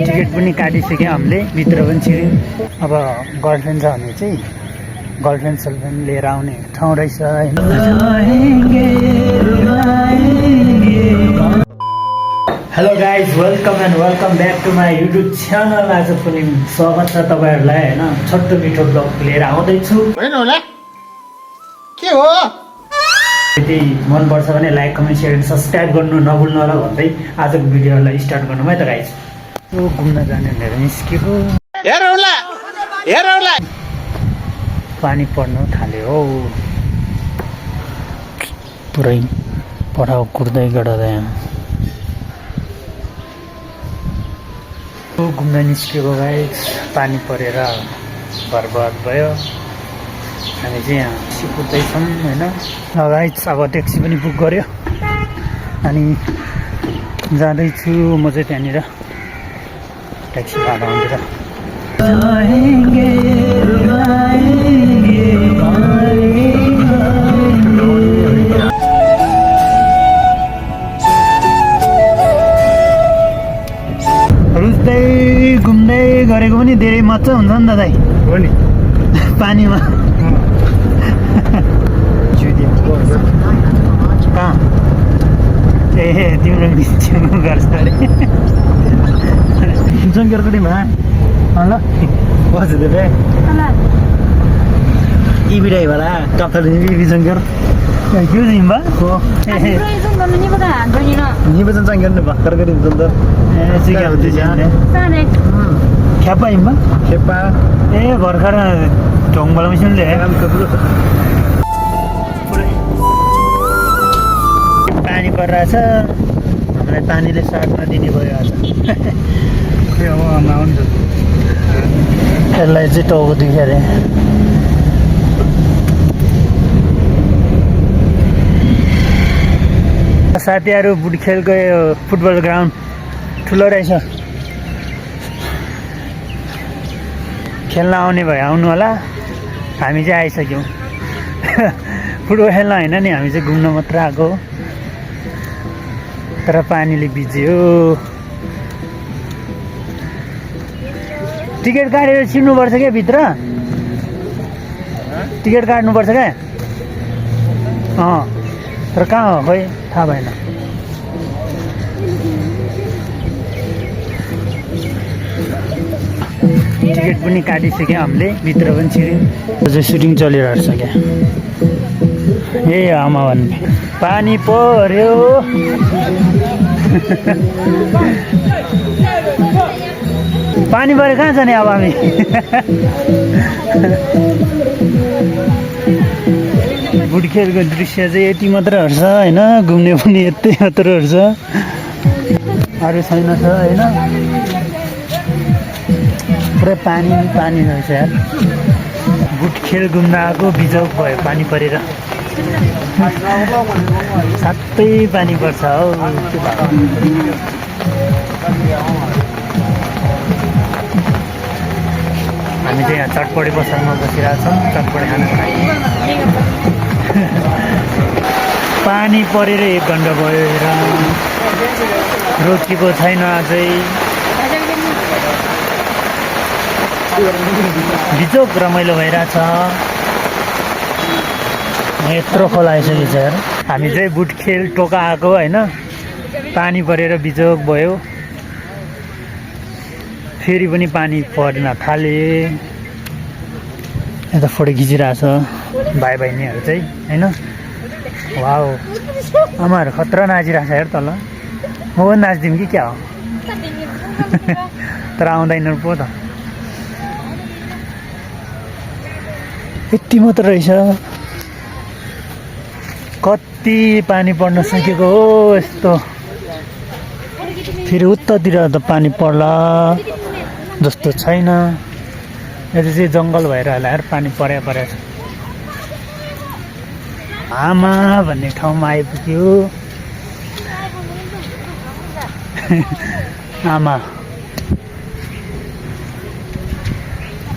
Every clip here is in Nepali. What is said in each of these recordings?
टिकट पनि काटिसक्यो हामीले, भित्र पनि छिर्यौँ। अब गर्लफ्रेन्ड छ भने चाहिँ गर्लफ्रेन्ड सलफ्रेन्ड लिएर आउने ठाउँ रहेछ होइन। Hello guys, welcome and welcome back to my YouTube channel. आज पनि स्वागत छ तपाईँहरूलाई होइन। छोटो मिठो ब्लग लिएर आउँदैछु होइन होला के हो। यदि मनपर्छ भने like comment share and subscribe गर्नु नभुल्नु होला भन्दै आजको भिडियोलाई स्टार्ट गर्नु है त गाइज। यो घुम्न जाने भनेर निस्केको, हेरौँला पानी पर्नु थाल्यो हौ, पुरै पठाउ कुर्दै गडदा घुम्न निस्केको गाइज। पानी परेर बर्बाद भयो। हामी चाहिँ यहाँ सिकुँदैछौँ होइन गाइज। अब ट्याक्सी पनि बुक गर्यो अनि जाँदैछु म चाहिँ त्यहाँनिर ट्याक्सी भाडातिर। रुच्दै घुम्दै गरेको पनि धेरै मजा हुन्छ नि त दाइ हो नि पानीमा। कहाँ ए तिम्रो मिस्टेक गर्छ अरे जङ्गरको टिममा ल बस देवे इबिडाई वाला कपल इबी जङ्गर क्यों जिम्बा को निबजन जङ्गर ने भक्कर गरि जन्द ए सिका हुन्छ जाने खेपा इम्बा खेपा ए भर्खर ढोङबला मिसनले पानी परिरहेछ। हामीलाई पानीले साथ नदिने भयो आज। यसलाई चाहिँ टाउको दुख्यो अरे। साथीहरू बुटखेलको यो फुटबल ग्राउन्ड ठुलो रहेछ, खेल्न आउने भयो आउनु होला। हामी चाहिँ आइसक्यौँ। फुटबल खेल्न होइन नि, हामी चाहिँ घुम्न मात्र आएको, तर पानीले भिज्यो। टिकट काटेर छिर्नुपर्छ क्या भित्र, टिकट काट्नुपर्छ क्या। तर कहाँ हो खोइ थाहा भएन। टिकट पनि काटिसक्यो हामीले, भित्र पनि छिर्यौँ। अझै सुटिङ चलिरहेको छ क्या। ए आमा भन्ने पानी पर्यो। पानी पऱ्यो कहाँ जाने अब हामी। बुटखेलको दृश्य चाहिँ यति मात्रहरू छ होइन, घुम्ने पनि यतै मात्रहरू छ, अरू छैन छ होइन। पुरै पानी पानी रहेछ यार। बुटखेल घुम्न आएको बिजोग भयो पानी परेर। सातै पानी पर्छ हौ। हामी चाहिँ यहाँ चटपटे पसलमा बसिरहेको छौँ, चटपटे खाना खाइ। पानी परेर 1 घन्टा भयो र रोकिएको छैन अझै। बिजोग रमाइलो भइरहेछ। यत्रो खोला आइसकेको छ यार। हामी चाहिँ बुटखेल टोका आएको होइन, पानी परेर बिजोग भयो। फेरि पनि पानी पर्न थाले। यता फोटो खिचिरहेछ भाइ बहिनीहरू चाहिँ होइन। वाउ आमाहरू खतरा नाचिरहेछ यार तल। म पनि नाचिदिउँ कि क्या हो। तर आउँदैन पो त, यति मात्र रहेछ। कति पानी पर्न सकेको हो यस्तो। फेरि उत्तातिर त पानी पर्ला जस्तो छैन। यता चाहिँ जङ्गल भएर होला यार, पानी परेछ। आमा भन्ने ठाउँमा आइपुग्यो। आमा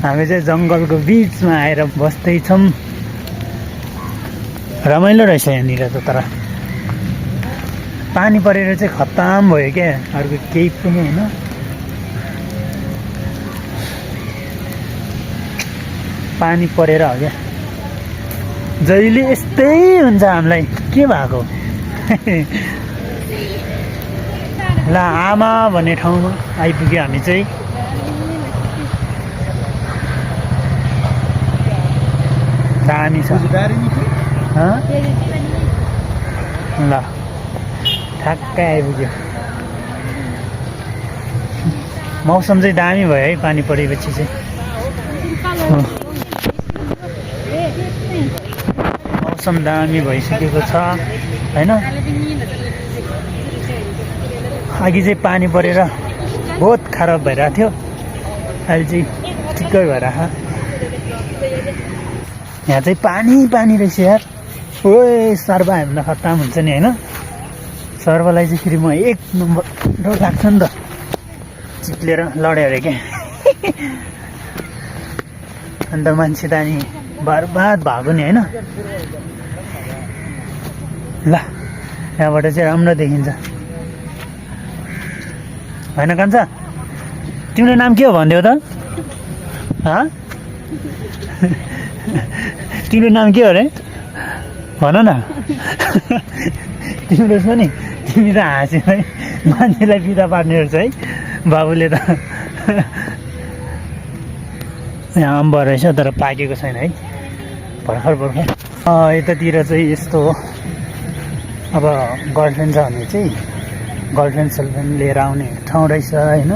हामी चाहिँ जङ्गलको बिचमा आएर बस्दैछौँ। रमाइलो रहेछ यहाँनिर त, तर पानी परेर चाहिँ खत्तम भयो क्या, अर्को केही पनि होइन। पानी परेर हो क्या जहिले यस्तै हुन्छ हामीलाई के भएको ल आमा भन्ने ठाउँमा आइपुग्यो हामी चाहिँ दामी छ ल ठ्याक्कै आइपुग्यो मौसम चाहिँ दामी भयो है पानी परेपछि चाहिँ मौसम दामी भइसकेको छ होइन अघि चाहिँ पानी परेर बहुत खराब भइरहेको थियो अहिले चाहिँ ठिक्कै भइरहेको यहाँ चाहिँ पानी पानी रहेछ यार ओए सर्व हामीलाई खत्तम हुन्छ नि होइन सर्वलाई चाहिँ फेरि म एक नम्बर डर लाग्छ नि त चिप्लेर लड्यो अरे क्या अन्त मान्छे त अनि बर्बाद भएको नि होइन ल यहाँबाट चाहिँ राम्रो देखिन्छ होइन कान्छा तिम्रो नाम के हो भनिदेऊ त तिम्रो नाम के हो अरे भन न तिम्रो छ नि तिमी त हाँस्यो है मान्छेलाई बिदा पार्ने रहेछ है बाबुले त यहाँ अम्बा रहेछ तर पाकेको छैन है भर्खर भर्खर यतातिर चाहिँ यस्तो हो अब गर्लफ्रेन्ड छ भने चाहिँ गर्लफ्रेन्ड सेलफ्रेन्ड लिएर आउने ठाउँ रहेछ होइन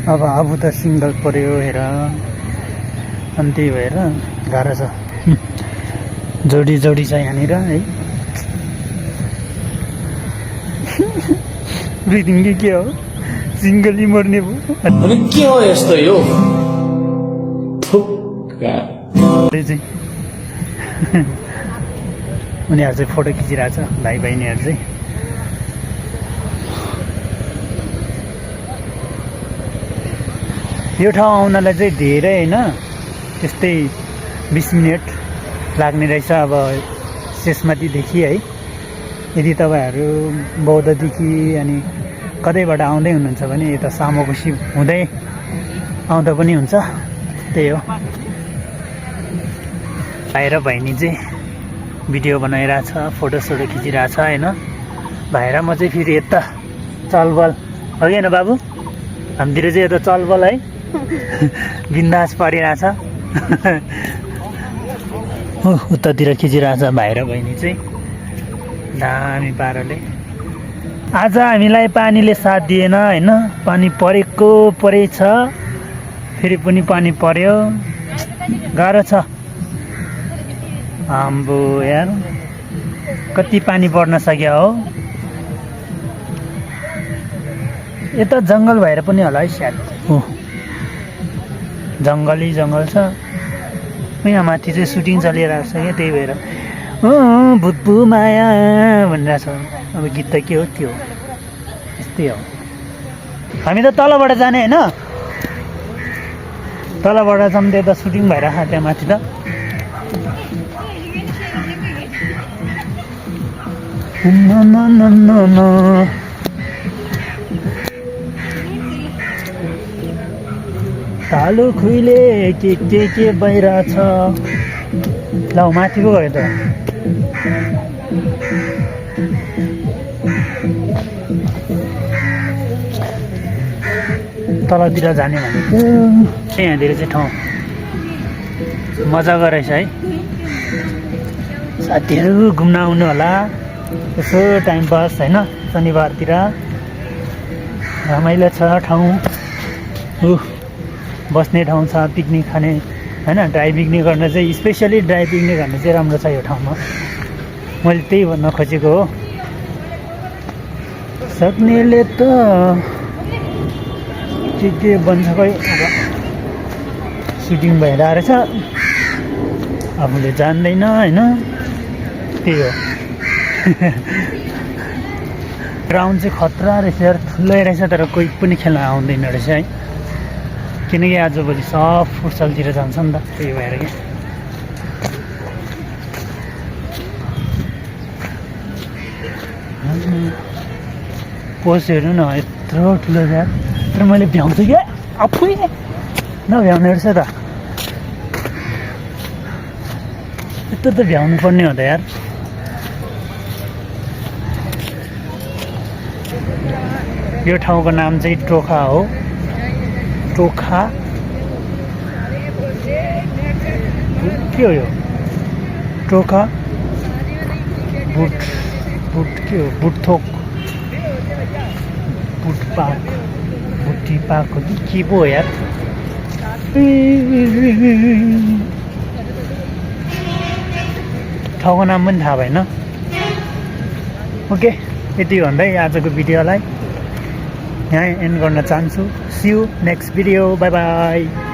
अब त सिङ्गल पऱ्यो हेर अनि त्यही भएर गाह्रो छ जोडी जोडी छ यहाँनिर है ब्रिदिङ के हो सिङ्गली मर्ने भयो के हो यस्तो यो चाहिँ उनीहरू चाहिँ फोटो खिचिरहेको छ भाइ बहिनीहरू चाहिँ यो ठाउँ आउनलाई चाहिँ धेरै होइन त्यस्तै 20 मिनट लाग्ने रहेछ अब शेषमातीदेखि है यदि तपाईँहरू बौद्धदेखि अनि कतैबाट आउँदै हुनुहुन्छ भने यता सामोकुसी हुँदै आउँदा पनि हुन्छ त्यही हो भाइ र बहिनी चाहिँ भिडियो बनाइरहेछ फोटोसोटो खिचिरहेछ होइन भाइ र म चाहिँ फेरि यता चलबल हो कि होइन बाबु हामीतिर चाहिँ यता चलबल है बिन्दास परिरहेछ उतातिर खिचिरहेछ भाइ र बहिनी चाहिँ दामी पाराले आज हामीलाई पानीले साथ दिएन होइन पानी परेको परेछ फेरि पनि पानी पर्यो गाह्रो छ आम्बो यार कति पानी पर्न सक्यो हो यता जङ्गल भएर पनि होला है सायद हो जङ्गलै जङ्गल छ यहाँ माथि चाहिँ सुटिङ चलिरहेको छ क्या त्यही भएर भुतभु माया भनिरहेछ अब गीत त के हो त्यो यस्तै हो हामी त तलबाट जाने होइन तलबाट जाऊँ त्यता सुटिङ भइरहेको त्यहाँ माथि त कालो खुइले के भइरहेछ ल माथि पो गयो त तलतिर जाने भनेको यहाँतिर चाहिँ ठाउँ मजाको रहेछ है साथीहरू घुम्न आउनु होला यसो टाइम पास होइन शनिबारतिर रमाइलो छ ठाउँ बस्ने ठाउँ छ पिकनिक खाने होइन ड्राई पिकनिक गर्न चाहिँ स्पेसली ड्राई पिकनिक गर्न चाहिँ राम्रो छ यो ठाउँमा मैले त्यही भन्न खोजेको हो सक्नेले त के बन्छ खै अब सुटिङ भइरहेको रहेछ आफूले जान्दैन होइन त्यही हो ग्राउन्ड चाहिँ खतरा रहेछ यार ठुलै रहेछ तर कोही पनि खेल्न आउँदैन रहेछ है किनकि आजभोलि सब फुटसलतिर जान्छ नि त त्यही भएर क्या पोस्ट हेर्नु न यत्रो ठुलो यार तर मैले भ्याउँछु क्या आफै नभ्याउने रहेछ त यस्तो त भ्याउनु पर्ने हो त यार। यो ठाउँको नाम चाहिँ टोखा हो। टोखा के हो यो? टोखा बुट बुट के हो? बुटथोक बुटपाक बुटिपाक हो कि के पो हो यार? ठाउँको नाम पनि थाहा भएन। ओके, यति भन्दै आजको भिडियोलाई यहाँ एन्ड गर्न चाहन्छु। See you next video, bye by.